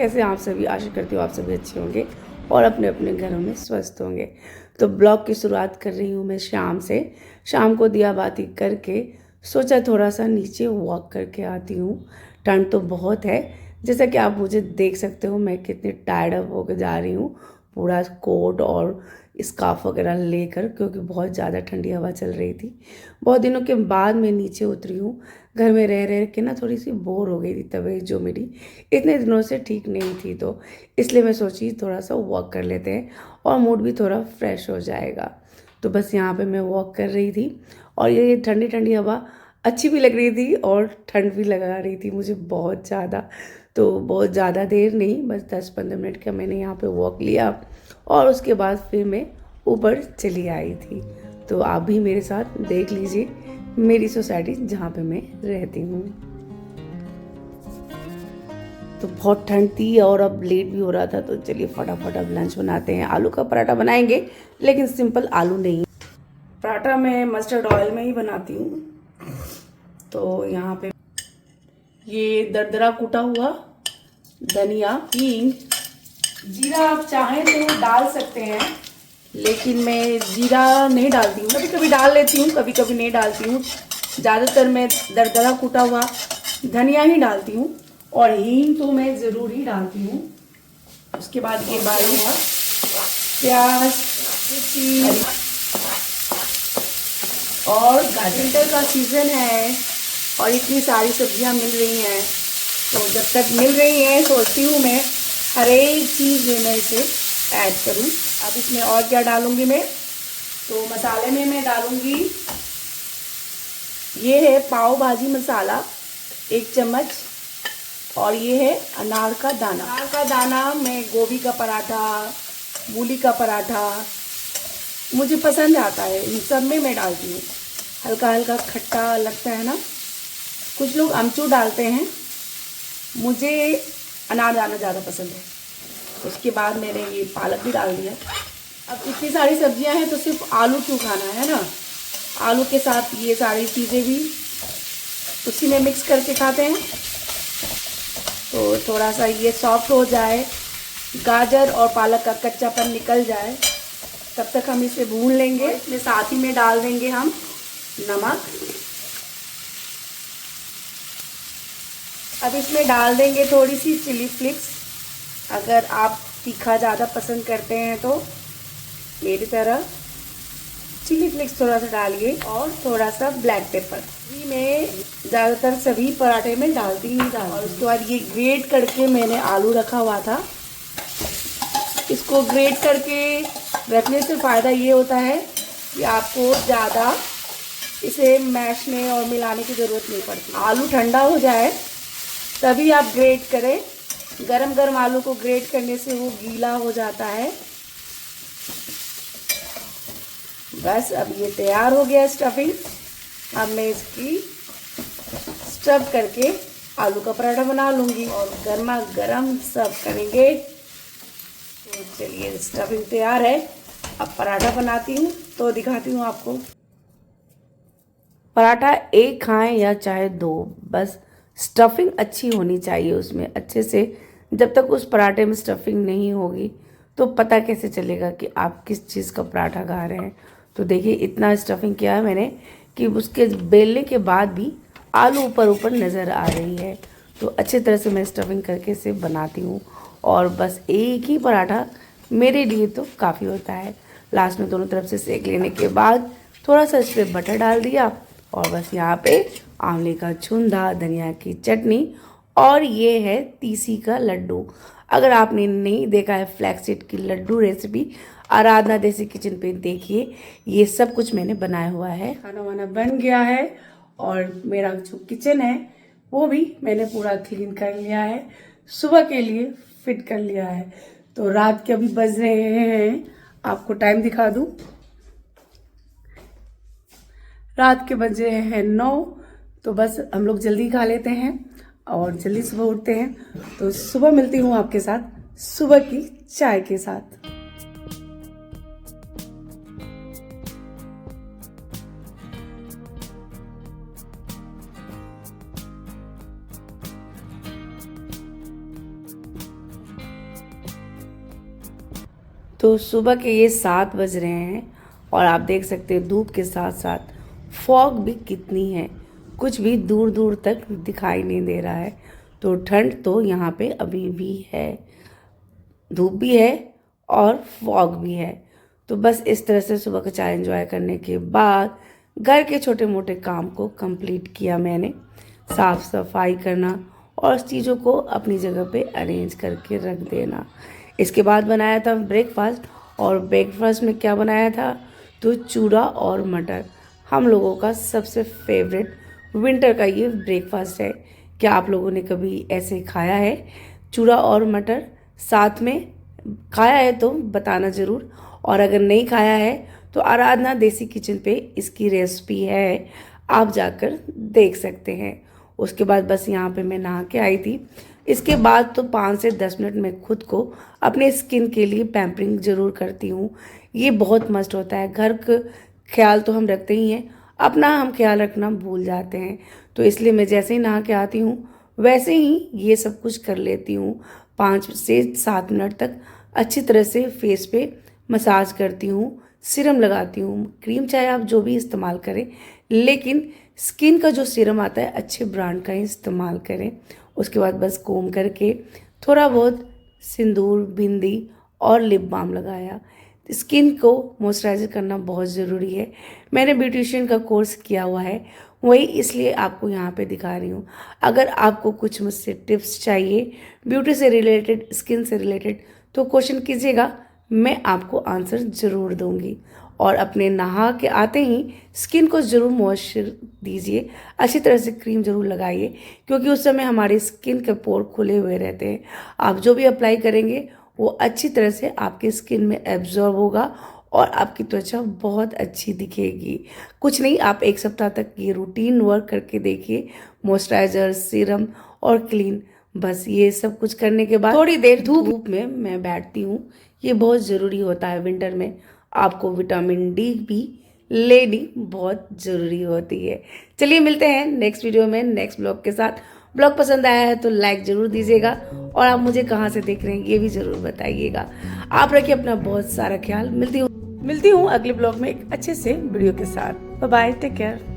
कैसे आप सभी, आशा करती हूँ आप सभी अच्छे होंगे और अपने अपने घरों में स्वस्थ होंगे। तो ब्लॉग की शुरुआत कर रही हूँ मैं शाम से। शाम को दिया बाती करके सोचा थोड़ा सा नीचे वॉक करके आती हूँ। ठंड तो बहुत है, जैसा कि आप मुझे देख सकते हो मैं कितनी टायर्ड अप होकर जा रही हूँ, पूरा कोट और स्कार्फ वगैरह लेकर, क्योंकि बहुत ज़्यादा ठंडी हवा चल रही थी। बहुत दिनों के बाद मैं नीचे उतरी हूँ। घर में रह रह के ना थोड़ी सी बोर हो गई थी तबीयत जो मेरी इतने दिनों से ठीक नहीं थी, तो इसलिए मैं सोची थोड़ा सा वॉक कर लेते हैं और मूड भी थोड़ा फ्रेश हो जाएगा। तो बस यहाँ पे मैं वॉक कर रही थी और ये ठंडी ठंडी हवा अच्छी भी लग रही थी और ठंड भी लगा रही थी मुझे बहुत ज़्यादा। तो बहुत ज़्यादा देर नहीं, बस 10-15 मिनट का मैंने यहाँ पे वॉक लिया और उसके बाद फिर मैं ऊपर चली आई थी। तो आप भी मेरे साथ देख लीजिए मेरी सोसाइटी जहाँ पे मैं रहती हूँ। तो बहुत ठंड थी और अब लेट भी हो रहा था, तो चलिए फटाफट अब लंच बनाते हैं। आलू का पराठा बनाएंगे, लेकिन सिंपल आलू नहीं। पराठा मैं मस्टर्ड ऑयल में ही बनाती हूँ। तो यहाँ पे ये दरदरा कूटा हुआ धनिया, हींग, जीरा आप चाहें तो डाल सकते हैं, लेकिन मैं जीरा नहीं डालती हूँ। कभी कभी डाल लेती हूँ, कभी कभी नहीं डालती हूँ। ज़्यादातर मैं दरदरा कूटा हुआ धनिया ही डालती हूँ और हींग तो मैं ज़रूर ही डालती हूँ। उसके बाद ये बारीक प्याज और विंटर का सीज़न है और इतनी सारी सब्जियां मिल रही हैं, तो जब तक मिल रही हैं सोचती हूँ मैं हर एक चीज़ में मैं इसे ऐड करूँ। अब इसमें और क्या डालूँगी मैं, तो मसाले में मैं डालूँगी, ये है पाव भाजी मसाला 1 चम्मच, और ये है अनार का दाना। अनार का दाना मैं गोभी का पराठा, मूली का पराठा मुझे पसंद आता है, इन सब में मैं डालती हूँ। हल्का हल्का खट्टा लगता है ना, कुछ लोग अमचूर डालते हैं, मुझे अनारदाना ज़्यादा पसंद है। उसके बाद मैंने ये पालक भी डाल दिया। अब इतनी सारी सब्जियां हैं तो सिर्फ आलू क्यों खाना है ना, आलू के साथ ये सारी चीज़ें भी उसी में मिक्स करके खाते हैं। तो थोड़ा सा ये सॉफ्ट हो जाए, गाजर और पालक का कच्चापन निकल जाए, तब तक हम इसे भून लेंगे। इसमें साथ ही में डाल देंगे हम नमक। अब इसमें डाल देंगे थोड़ी सी चिली फ्लेक्स, अगर आप तीखा ज़्यादा पसंद करते हैं तो मेरी तरह चिली फ्लेक्स थोड़ा सा डालिए और थोड़ा सा ब्लैक पेपर। ये मैं ज़्यादातर सभी पराठे में डालती ही डालती। और उसके बाद ये ग्रेट करके मैंने आलू रखा हुआ था, इसको ग्रेट करके रखने से फ़ायदा ये होता है कि आपको ज़्यादा इसे मैशने और मिलाने की ज़रूरत नहीं पड़ती। आलू ठंडा हो जाए तभी आप ग्रेट करें, गरम गरम आलू को ग्रेट करने से वो गीला हो जाता है। बस अब ये तैयार हो गया स्टफिंग। अब मैं इसकी स्टफ करके आलू का पराठा बना लूँगी और गर्मा गर्म सर्व करेंगे। तो चलिए स्टफिंग तैयार है, अब पराठा बनाती हूँ तो दिखाती हूँ आपको। पराठा एक खाएं या चाहे 2, बस स्टफिंग अच्छी होनी चाहिए उसमें अच्छे से। जब तक उस पराठे में स्टफिंग नहीं होगी तो पता कैसे चलेगा कि आप किस चीज़ का पराठा खा रहे हैं। तो देखिए इतना स्टफिंग किया है मैंने कि उसके बेलने के बाद भी आलू ऊपर ऊपर नज़र आ रही है। तो अच्छी तरह से मैं स्टफिंग करके इसे बनाती हूँ और बस एक ही पराठा मेरे लिए तो काफ़ी होता है। लास्ट में दोनों तरफ से सेक लेने के बाद थोड़ा सा इस पर बटर डाल दिया और बस यहाँ पे आंवले का छुंदा, धनिया की चटनी और ये है तीसी का लड्डू। अगर आपने नहीं देखा है फ्लैक्सीड की लड्डू रेसिपी, आराधना देसी किचन पे देखिए, ये सब कुछ मैंने बनाया हुआ है। खाना वाना बन गया है और मेरा जो किचन है वो भी मैंने पूरा क्लीन कर लिया है, सुबह के लिए फिट कर लिया है। तो रात के अभी बज रहे हैं, आपको टाइम दिखा दूँ, रात के बज रहे हैं 9। तो बस हम लोग जल्दी खा लेते हैं और जल्दी सुबह उठते हैं। तो सुबह मिलती हूँ आपके साथ सुबह की चाय के साथ। तो सुबह के ये 7 बज रहे हैं और आप देख सकते हैं धूप के साथ साथ फॉग भी कितनी है, कुछ भी दूर दूर तक दिखाई नहीं दे रहा है। तो ठंड तो यहाँ पे अभी भी है, धूप भी है और फॉग भी है। तो बस इस तरह से सुबह का चाय एंजॉय करने के बाद घर के छोटे मोटे काम को कंप्लीट किया मैंने, साफ़ सफाई करना और चीज़ों को अपनी जगह पे अरेंज करके रख देना। इसके बाद बनाया था ब्रेकफास्ट, और ब्रेकफास्ट में क्या बनाया था, तो चूड़ा और मटर। हम लोगों का सबसे फेवरेट विंटर का ये ब्रेकफास्ट है। क्या आप लोगों ने कभी ऐसे खाया है, चूड़ा और मटर साथ में? खाया है तो बताना ज़रूर, और अगर नहीं खाया है तो आराधना देसी किचन पे इसकी रेसिपी है, आप जाकर देख सकते हैं। उसके बाद बस यहाँ पे मैं नहा के आई थी। इसके बाद तो 5 से 10 मिनट में खुद को अपने स्किन के लिए पैम्परिंग ज़रूर करती हूँ। ये बहुत मस्ट होता है, घर का ख्याल तो हम रखते ही हैं, अपना हम ख्याल रखना भूल जाते हैं। तो इसलिए मैं जैसे ही नहा के आती हूँ वैसे ही ये सब कुछ कर लेती हूँ। 5 से 7 मिनट तक अच्छी तरह से फेस पे मसाज करती हूँ, सीरम लगाती हूँ। क्रीम चाहे आप जो भी इस्तेमाल करें, लेकिन स्किन का जो सीरम आता है अच्छे ब्रांड का ही इस्तेमाल करें। उसके बाद बस कोम करके थोड़ा बहुत सिंदूर, बिंदी और लिप बाम लगाया। स्किन को मॉइस्चराइजर करना बहुत ज़रूरी है। मैंने ब्यूटिशियन का कोर्स किया हुआ है, वही इसलिए आपको यहाँ पे दिखा रही हूँ। अगर आपको कुछ मुझसे टिप्स चाहिए ब्यूटी से रिलेटेड, स्किन से रिलेटेड, तो क्वेश्चन कीजिएगा, मैं आपको आंसर ज़रूर दूँगी। और अपने नहा के आते ही स्किन को ज़रूर मॉइस्चर दीजिए, अच्छी तरह से क्रीम ज़रूर लगाइए, क्योंकि उस समय हमारे स्किन के पोर खुले हुए रहते हैं। आप जो भी अप्लाई करेंगे वो अच्छी तरह से आपके स्किन में एब्जॉर्ब होगा और आपकी त्वचा बहुत अच्छी दिखेगी। कुछ नहीं, आप 1 सप्ताह तक ये रूटीन वर्क करके देखिए, मॉइस्चराइज़र, सीरम और क्लीन। बस ये सब कुछ करने के बाद थोड़ी देर धूप में मैं बैठती हूँ। ये बहुत ज़रूरी होता है विंटर में, आपको विटामिन डी भी लेनी बहुत ज़रूरी होती है। चलिए मिलते हैं नेक्स्ट वीडियो में नेक्स्ट ब्लॉग के साथ। ब्लॉग पसंद आया है तो लाइक ज़रूर दीजिएगा, और आप मुझे कहाँ से देख रहे हैं ये भी ज़रूर बताइएगा। आप रखिए अपना बहुत सारा ख्याल। मिलती हूँ अगले ब्लॉग में एक अच्छे से वीडियो के साथ। Bye bye, take care.